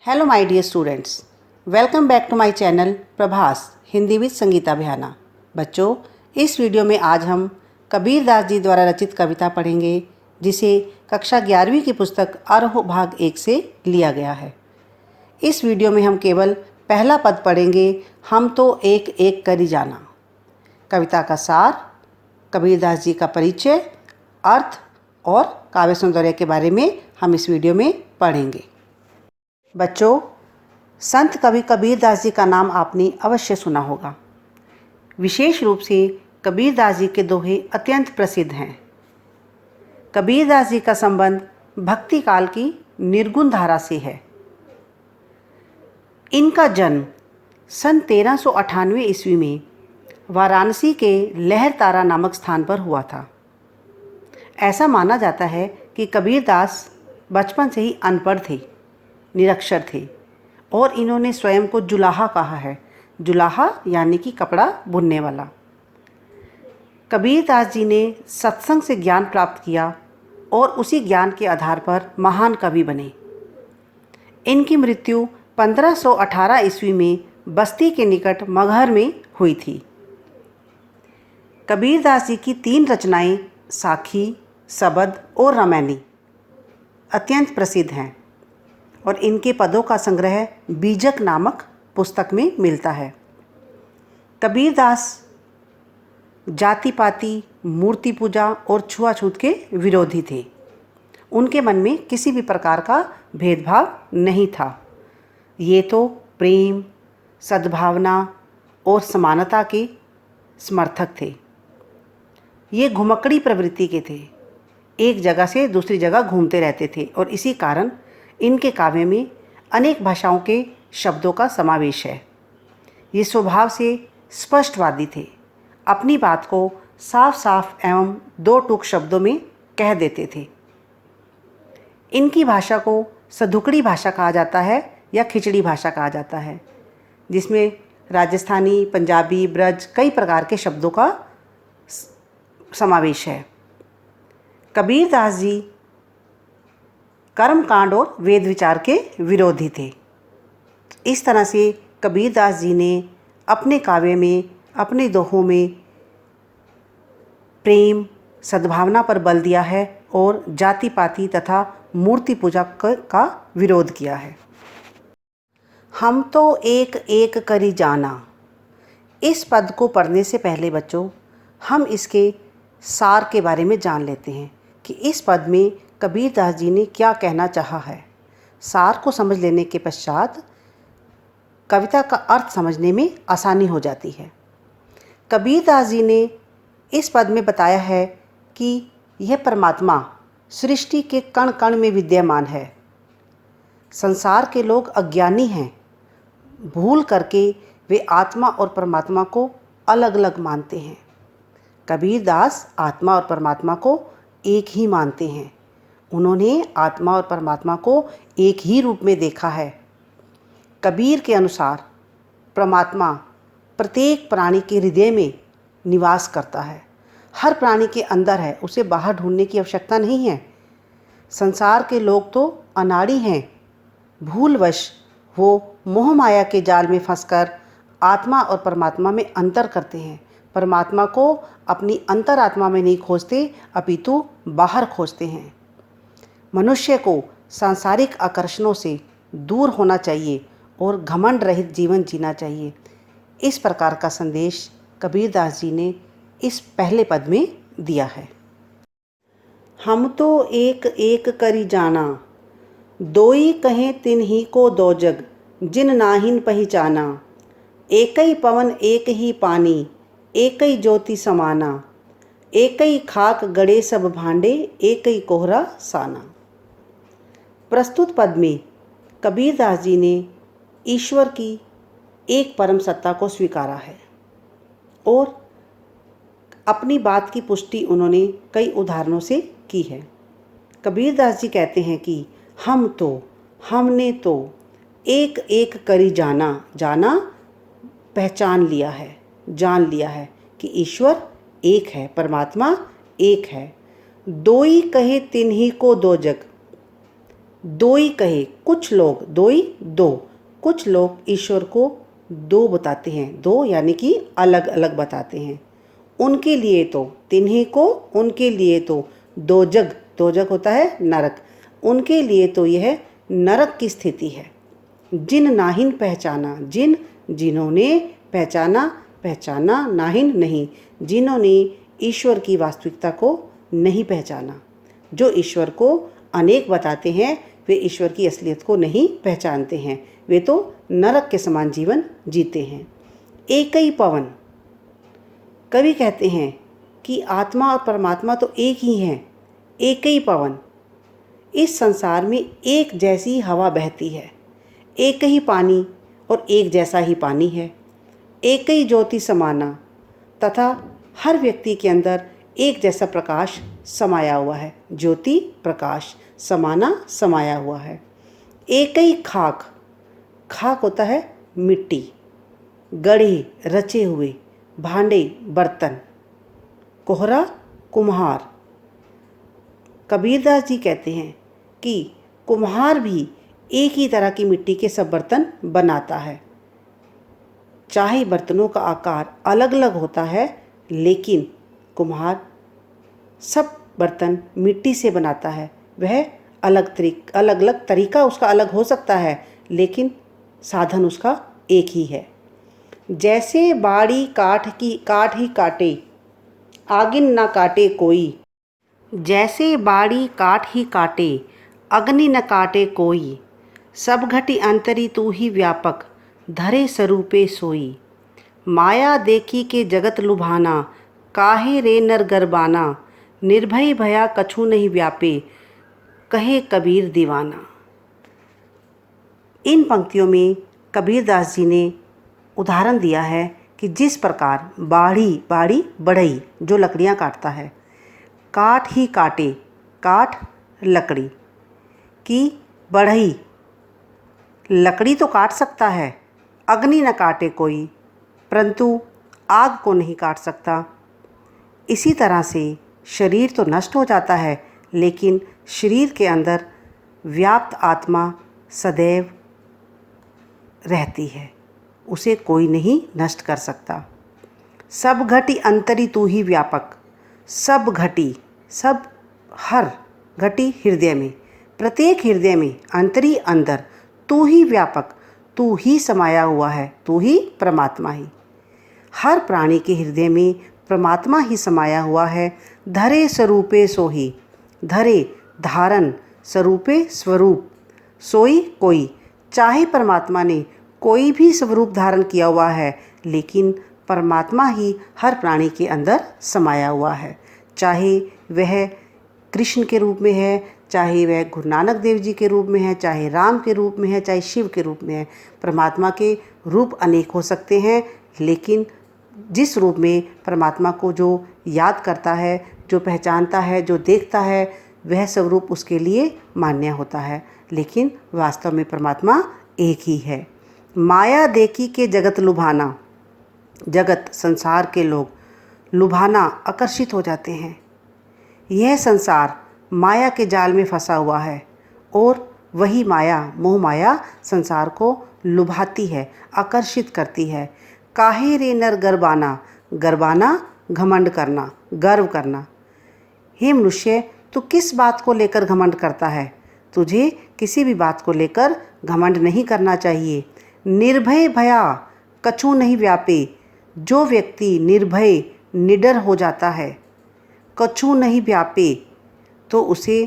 Hello my dear students, welcome back to my channel Prabhas Hindi with Sangeeta Bihana. बच्चों, इस video में आज हम कबीर दास जी द्वारा रचित कविता पढ़ेंगे जिसे कक्षा 11वीं की पुस्तक आरोह भाग 1 से लिया गया है। इस वीडियो में हम केवल पहला पद पढ़ेंगे, हम तो एक एक करी जाना। कविता का सार, कबीर दास जी का परिचय, अर्थ और काव्य सौंदर्य के बारे में हम इस वीडियो में पढ़ेंगे। बच्चों, संत कवि कबीर दास जी का नाम आपने अवश्य सुना होगा। विशेष रूप से कबीर दास जी के दोहे अत्यंत प्रसिद्ध हैं। कबीर दास जी का संबंध भक्ति काल की निर्गुण धारा से है। इनका जन्म सन 1398 ईस्वी में वाराणसी के लहर तारा नामक स्थान पर हुआ था। ऐसा माना जाता है कि कबीर दास बचपन से ही अनपढ़ थे, निरक्षर थे और इन्होंने स्वयं को जुलाहा कहा है। जुलाहा यानी कि कपड़ा बुनने वाला। कबीर दास जी ने सत्संग से ज्ञान प्राप्त किया और उसी ज्ञान के आधार पर महान कवि बने। इनकी मृत्यु 1518 ईस्वी में बस्ती के निकट मगहर में हुई थी। कबीर दास जी की 3 रचनाएं साखी, सबद और रामायणी अत्यंत प्रसिद्ध हैं और इनके पदों का संग्रह बीजक नामक पुस्तक में मिलता है। कबीर दास जाति पाति, मूर्ति पूजा और छुआछूत के विरोधी थे। उनके मन में किसी भी प्रकार का भेदभाव नहीं था। ये तो प्रेम, सद्भावना और समानता के समर्थक थे। ये घुमक्कड़ी प्रवृत्ति के थे, एक जगह से दूसरी जगह घूमते रहते थे और इसी कारण इनके काव्य में अनेक भाषाओं के शब्दों का समावेश है। ये स्वभाव से स्पष्टवादी थे। अपनी बात को साफ साफ एवं 2 टूक शब्दों में कह देते थे। इनकी भाषा को सधुकड़ी भाषा कहा जाता है या खिचड़ी भाषा कहा जाता है, जिसमें राजस्थानी, पंजाबी, ब्रज कई प्रकार के शब्दों का समावेश है। कबीर दास जी कर्म कांड और वेद विचार के विरोधी थे। इस तरह से कबीर दास जी ने अपने काव्य में, अपने दोहों में प्रेम, सद्भावना पर बल दिया है और जाति पाति तथा मूर्ति पूजा का विरोध किया है। हम तो एक एक करी जाना। इस पद को पढ़ने से पहले बच्चों, हम इसके सार के बारे में जान लेते हैं कि इस पद में कबीर दास जी ने क्या कहना चाहा है। सार को समझ लेने के पश्चात कविता का अर्थ समझने में आसानी हो जाती है। कबीर दास जी ने इस पद में बताया है कि यह परमात्मा सृष्टि के कण कण में विद्यमान है। संसार के लोग अज्ञानी हैं। भूल करके वे आत्मा और परमात्मा को अलग अलग मानते हैं। कबीर दास आत्मा और परमात्मा को एक ही मानते हैं। उन्होंने आत्मा और परमात्मा को एक ही रूप में देखा है। कबीर के अनुसार परमात्मा प्रत्येक प्राणी के हृदय में निवास करता है। हर प्राणी के अंदर है, उसे बाहर ढूंढने की आवश्यकता नहीं है। संसार के लोग तो अनाड़ी हैं। भूलवश वो मोह माया के जाल में फंसकर आत्मा और परमात्मा में अंतर करते हैं। परमात्मा को अपनी अंतरात्मा में नहीं खोजते, अपितु बाहर खोजते हैं। मनुष्य को सांसारिक आकर्षणों से दूर होना चाहिए और घमंड रहित जीवन जीना चाहिए। इस प्रकार का संदेश कबीर दास जी ने इस पहले पद में दिया है। हम तो एक एक करी जाना, दोई कहें तिन्ही को दो जग, जिन नाहिन पहचाना। एकई पवन एक ही पानी, एकई ज्योति समाना। एकई खाक गड़े सब भांडे, एकई कोहरा साना। प्रस्तुत पद में कबीर दास जी ने ईश्वर की एक परम सत्ता को स्वीकारा है और अपनी बात की पुष्टि उन्होंने कई उदाहरणों से की है। कबीर दास जी कहते हैं कि हमने तो एक एक करी जाना। जाना पहचान लिया है, जान लिया है कि ईश्वर एक है, परमात्मा एक है। दोई कहे तिन्ही को दो जग। दोई कहे, कुछ लोग, दोई दो, कुछ लोग ईश्वर को दो बताते हैं, दो यानी कि अलग अलग बताते हैं। उनके लिए तो, तिन्हीं को, उनके लिए तो दोजग, दोजग होता है नरक, उनके लिए तो यह नरक की स्थिति है। जिन नाहिन पहचाना, जिन जिन्होंने पहचाना, पहचाना नाहिन नहीं, जिन्होंने ईश्वर की वास्तविकता को नहीं पहचाना। जो ईश्वर को अनेक बताते हैं वे ईश्वर की असलियत को नहीं पहचानते हैं, वे तो नरक के समान जीवन जीते हैं। एक ही पवन, कवि कहते हैं कि आत्मा और परमात्मा तो एक ही हैं। एक ही पवन, इस संसार में एक जैसी हवा बहती है, एक ही पानी और एक जैसा ही पानी है, एक ही ज्योति समाना, तथा हर व्यक्ति के अंदर एक जैसा प्रकाश समाया हुआ है। ज्योति प्रकाश, समाना समाया हुआ है। एक ही खाक, खाक होता है मिट्टी, गढ़े रचे हुए, भांडे बर्तन, कोहरा कुम्हार। कबीरदास जी कहते हैं कि कुम्हार भी एक ही तरह की मिट्टी के सब बर्तन बनाता है। चाहे बर्तनों का आकार अलग अलग होता है, लेकिन कुम्हार सब बर्तन मिट्टी से बनाता है। वह अलग अलग तरीका उसका अलग हो सकता है, लेकिन साधन उसका एक ही है। जैसे बाड़ी काठ ही काटे, आगिन ना काटे कोई। जैसे बाड़ी काठ ही काटे, अग्नि न काटे कोई। सब घटी अंतरी तू ही व्यापक, धरे स्वरूपे सोई। माया देखी के जगत लुभाना, काहे रे नर गरबाना। निर्भय भया कछु नहीं व्यापे, कहे कबीर दीवाना। इन पंक्तियों में कबीरदास जी ने उदाहरण दिया है कि जिस प्रकार बाड़ी बढ़ई जो लकड़ियाँ काटता है, काठ ही काटे, काठ लकड़ी की, बढ़ई लकड़ी तो काट सकता है, अग्नि न काटे कोई, परंतु आग को नहीं काट सकता। इसी तरह से शरीर तो नष्ट हो जाता है, लेकिन शरीर के अंदर व्याप्त आत्मा सदैव रहती है, उसे कोई नहीं नष्ट कर सकता। सब घटी अंतरी तू ही व्यापक, सब घटी, सब हर घटी हृदय में, प्रत्येक हृदय में, अंतरी अंदर, तू ही व्यापक, तू ही समाया हुआ है, तू ही परमात्मा ही। हर प्राणी के हृदय में परमात्मा ही समाया हुआ है। धरे स्वरूपे सोही, धरे धारण, स्वरूपे स्वरूप, सोई कोई। चाहे परमात्मा ने कोई भी स्वरूप धारण किया हुआ है, लेकिन परमात्मा ही हर प्राणी के अंदर समाया हुआ है। चाहे वह कृष्ण के रूप में है, चाहे वह गुरु नानक देव जी के रूप में है, चाहे राम के रूप में है, चाहे शिव के रूप में है। परमात्मा के रूप अनेक हो सकते हैं, लेकिन जिस रूप में परमात्मा को जो याद करता है, जो पहचानता है, जो देखता है, वह स्वरूप उसके लिए मान्य होता है, लेकिन वास्तव में परमात्मा एक ही है। माया देखी के जगत लुभाना, जगत संसार के लोग लुभाना आकर्षित हो जाते हैं। यह संसार माया के जाल में फंसा हुआ है और वही माया, मोह माया संसार को लुभाती है, आकर्षित करती है। काहे रे नर गरबाना, गरबाना घमंड करना, गर्व करना। हे मनुष्य, तू किस बात को लेकर घमंड करता है? तुझे किसी भी बात को लेकर घमंड नहीं करना चाहिए। निर्भय भया कछु नहीं व्यापे, जो व्यक्ति निर्भय निडर हो जाता है, कछु नहीं व्यापे, तो उसे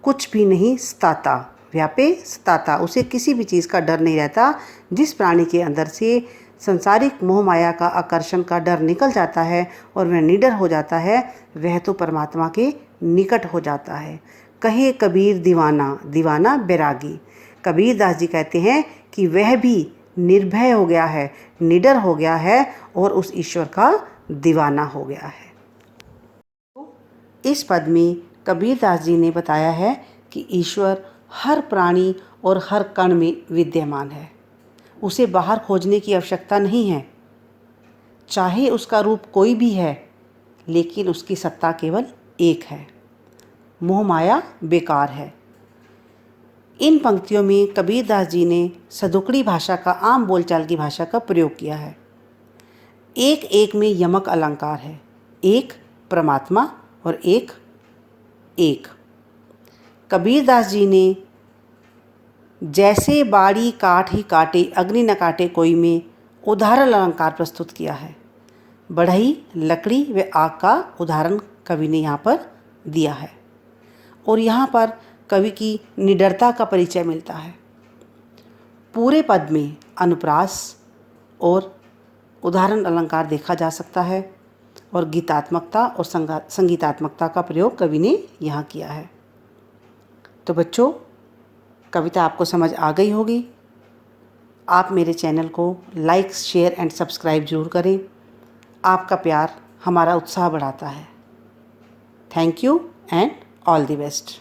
कुछ भी नहीं सताता। व्यापे सताता, उसे किसी भी चीज़ का डर नहीं रहता। जिस प्राणी के अंदर से संसारिक मोह माया का आकर्षण का डर निकल जाता है और वह निडर हो जाता है, वह तो परमात्मा के निकट हो जाता है। कहे कबीर दीवाना, दीवाना बैरागी। कबीर दास जी कहते हैं कि वह भी निर्भय हो गया है, निडर हो गया है और उस ईश्वर का दीवाना हो गया है। इस पद में कबीर दास जी ने बताया है कि ईश्वर हर प्राणी और हर कण में विद्यमान है। उसे बाहर खोजने की आवश्यकता नहीं है। चाहे उसका रूप कोई भी है, लेकिन उसकी सत्ता केवल एक है। मोह माया बेकार है। इन पंक्तियों में कबीरदास जी ने सदुकड़ी भाषा का, आम बोलचाल की भाषा का प्रयोग किया है। एक एक में यमक अलंकार है, एक परमात्मा और एक एक। कबीरदास जी ने जैसे बाड़ी काट ही काटे अग्नि न काटे कोई में उदाहरण अलंकार प्रस्तुत किया है। बढ़ई, लकड़ी व आग का उदाहरण कवि ने यहाँ पर दिया है और यहाँ पर कवि की निडरता का परिचय मिलता है। पूरे पद में अनुप्रास और उदाहरण अलंकार देखा जा सकता है और गीतात्मकता और संगीतात्मकता का प्रयोग कवि ने यहाँ किया है। तो बच्चों, कविता आपको समझ आ गई होगी। आप मेरे चैनल को लाइक, शेयर एंड सब्सक्राइब जरूर करें। आपका प्यार हमारा उत्साह बढ़ाता है। Thank you and all the best.